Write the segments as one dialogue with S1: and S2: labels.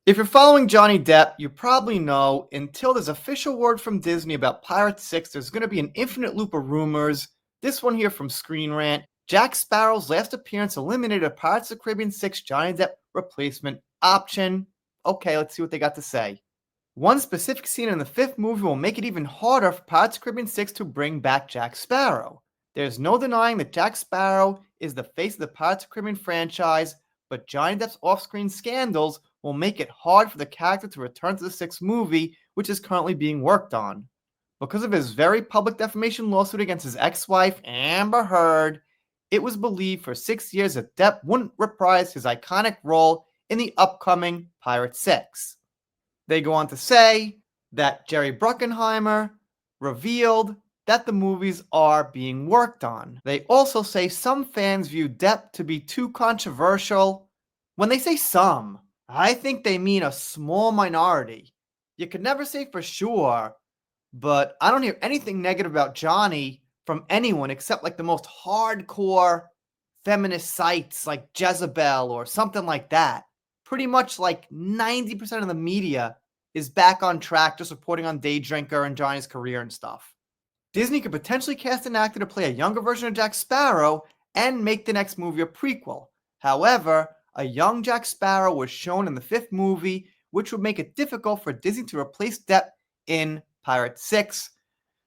S1: If you're following Johnny Depp, you probably know until there's official word from Disney about Pirates 6, there's going to be an infinite loop of rumors. This one here from Screen Rant. Jack Sparrow's last appearance eliminated a Pirates of the Caribbean 6 Johnny Depp replacement option. Okay, let's see what they got to say. One specific scene in the fifth movie will make it even harder for Pirates of the Caribbean 6 to bring back Jack Sparrow. There's no denying that Jack Sparrow is the face of the Pirates of the Caribbean franchise, but Johnny Depp's off-screen scandals will make it hard for the character to return to the sixth movie, which is currently being worked on. Because of his very public defamation lawsuit against his ex-wife, Amber Heard, it was believed for 6 years that Depp wouldn't reprise his iconic role in the upcoming Pirates 6. They go on to say that Jerry Bruckheimer revealed that the movies are being worked on. They also say some fans view Depp to be too controversial. When they say some, I think they mean a small minority. You could never say for sure, but I don't hear anything negative about Johnny from anyone except like the most hardcore feminist sites like Jezebel or something like that. Pretty much like 90% of the media is back on track, just reporting on Day Drinker and Johnny's career and stuff. Disney could potentially cast an actor to play a younger version of Jack Sparrow and make the next movie a prequel. However, a young Jack Sparrow was shown in the fifth movie, which would make it difficult for Disney to replace Depp in Pirates 6.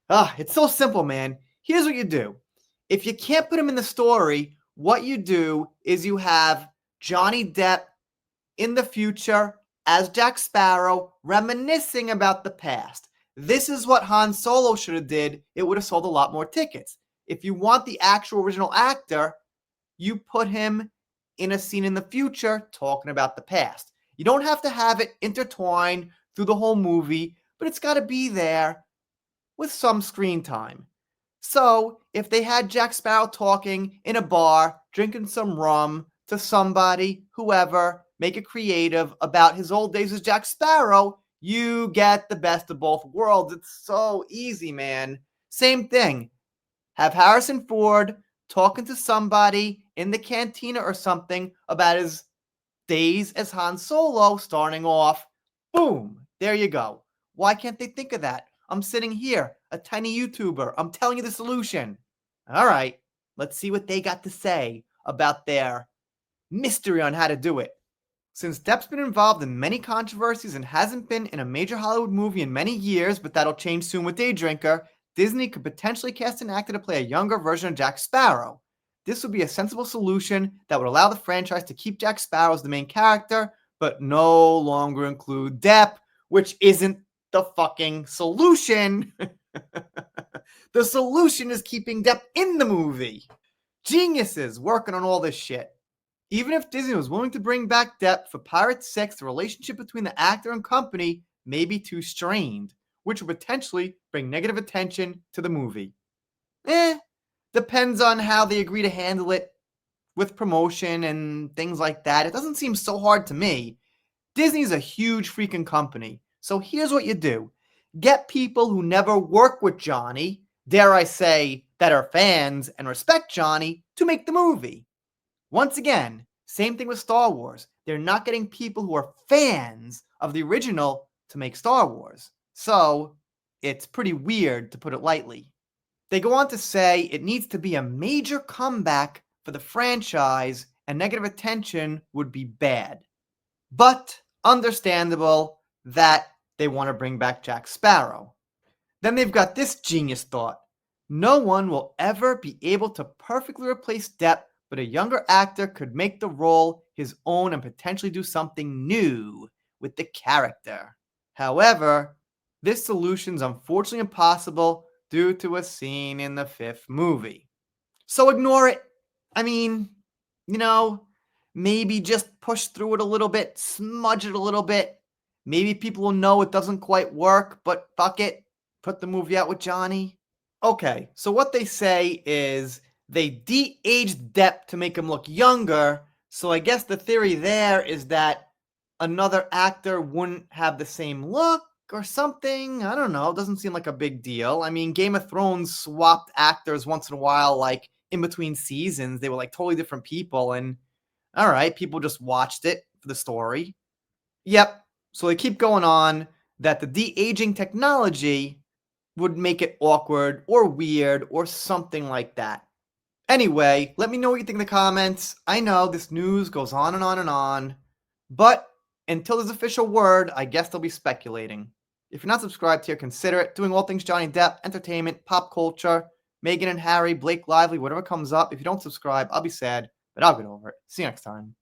S1: It's so simple, man. Here's what you do. If you can't put him in the story, what you do is you have Johnny Depp in the future as Jack Sparrow reminiscing about the past. This is what Han Solo should have did. It would have sold a lot more tickets. If you want the actual original actor, you put him in a scene in the future talking about the past. You don't have to have it intertwined through the whole movie, but it's got to be there with some screen time. So, if they had Jack Sparrow talking in a bar, drinking some rum to somebody, whoever, make it creative about his old days as Jack Sparrow, you get the best of both worlds. It's so easy, man. Same thing. Have Harrison Ford talking to somebody in the cantina or something about his days as Han Solo starting off. Boom. There you go. Why can't they think of that? I'm sitting here, a tiny YouTuber. I'm telling you the solution. All right. Let's see what they got to say about their mystery on how to do it. Since Depp's been involved in many controversies and hasn't been in a major Hollywood movie in many years, but that'll change soon with Day Drinker, Disney could potentially cast an actor to play a younger version of Jack Sparrow. This would be a sensible solution that would allow the franchise to keep Jack Sparrow as the main character, but no longer include Depp, which isn't the fucking solution. The solution is keeping Depp in the movie. Geniuses working on all this shit. Even if Disney was willing to bring back Depp for Pirates 6, the relationship between the actor and company may be too strained, which would potentially bring negative attention to the movie. Depends on how they agree to handle it with promotion and things like that. It doesn't seem so hard to me. Disney's a huge freaking company. So here's what you do. Get people who never work with Johnny, dare I say, that are fans and respect Johnny, to make the movie. Once again, same thing with Star Wars. They're not getting people who are fans of the original to make Star Wars. So, it's pretty weird, to put it lightly. They go on to say it needs to be a major comeback for the franchise, and negative attention would be bad. But understandable that they want to bring back Jack Sparrow. Then they've got this genius thought. No one will ever be able to perfectly replace Depp, but a younger actor could make the role his own and potentially do something new with the character. However, this solution's unfortunately impossible due to a scene in the fifth movie. So ignore it. I mean, maybe just push through it a little bit, smudge it a little bit. Maybe people will know it doesn't quite work, but fuck it. Put the movie out with Johnny. Okay, so what they say is they de-aged Depp to make him look younger, so I guess the theory there is that another actor wouldn't have the same look or something. I don't know. It doesn't seem like a big deal. I mean, Game of Thrones swapped actors once in a while, like in between seasons. They were like totally different people, and all right, people just watched it for the story. Yep, So they keep going on that the de-aging technology would make it awkward or weird or something like that. Anyway, let me know what you think in the comments. I know this news goes on and on and on, but until there's official word, I guess they'll be speculating. If you're not subscribed here, consider it. Doing all things Johnny Depp, entertainment, pop culture, Meghan and Harry, Blake Lively, whatever comes up. If you don't subscribe, I'll be sad, but I'll get over it. See you next time.